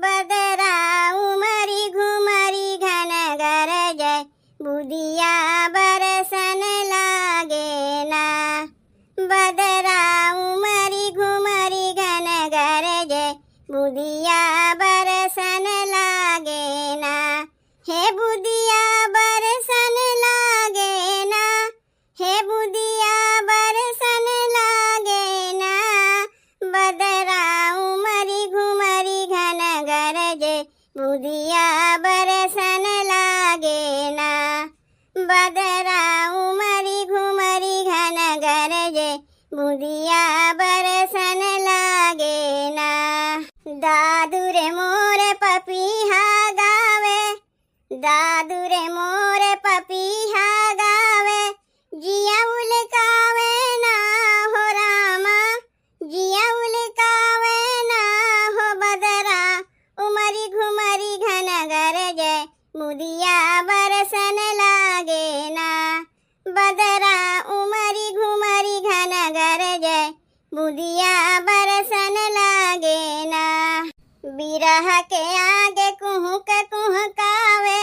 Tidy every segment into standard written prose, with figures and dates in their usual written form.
बदरा उमरी घुमरी घन गरजे, बुदिया बरसन लागे ना। बदरा उमरी घुमरी घन गरजे, बुदिया बरसन लागे ना। हे बुदिया बरसन लागे ना, हे बुदिया बरसन लागे ना। बदरा उमरी घुमरी घन गरजे, बुदिया बरसन लागे ना। बदरा उमरी घुमरी घन गरजे, बुदिया बरसन लागे ना। दादू रे मोर पपीहा गावे, दादू रे मोर पपीहा गावे, जिया उलकावे ना हो रामा, जिया उलकावे ना हो। बदरा उमरी घुमरी घन गरजे, बुदिया बरसन लागे ना। बदरा उमरी घुमरी घन गरजे, बुदिया बरसन लागे ना। बिरह के आगे कुहुक कुहकावे,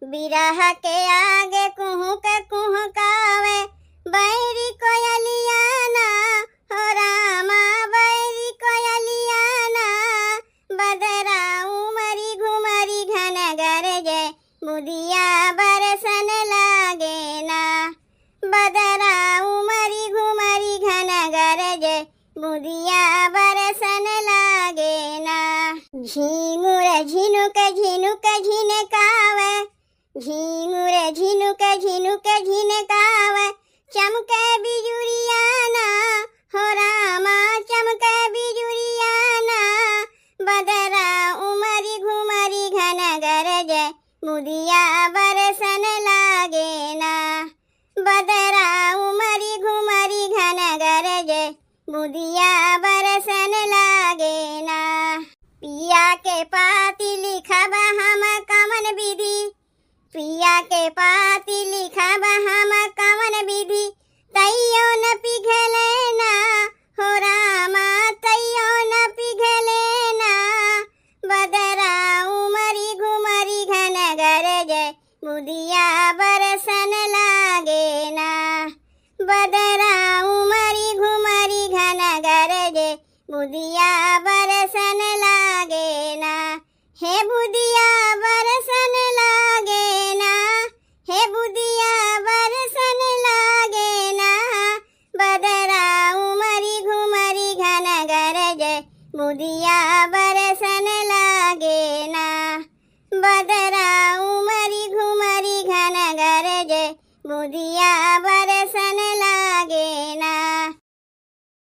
बिरह के आगे कुहुक कुहकावे, बैरी कोयलिया ना हो रामा, बैरी कोयलिया ना। बदरा उमरी घुमरी घन गरजे, बुदिया बरसन लागे ना। बदरा उमरी घुमरी घन गरजे, बुदिया बरसन लागे ना। झिंगुर झिनुक झिनुक झिनकावे, झिंगुर झिनुक झिनुक झिनकावे, चमके बिजुरिया ना हो रामा, चमके बिजुरिया ना। बदरा उमरी घुमरी घन गरजे, बुदिया बरसन लागे ना। बदरा उमरी घुमरी घन गरजे, बुदिया बरसन लागे ना। पिया के पाती लिखब हम कवन विधि, पिया के पाती लिखब हम कवन विधि, तैयो न पिघले ना हो रामा, तैयो न पिघले ना। बदरा उमरी घुमरी घन गरजे, बुदिया बरसन लागे ना। बदरा उमरी घुमरी घन गरजे, बुदिया बरसन लागे ना। हे बुदिया बरसन लागे ना, हे बुदिया बरसन लागे ना। बदरा उमरी घुमरी घन गरजे, बुदिया बरसन लागे ना। बदरा उमरी घुमरी घन गरजे, बुदिया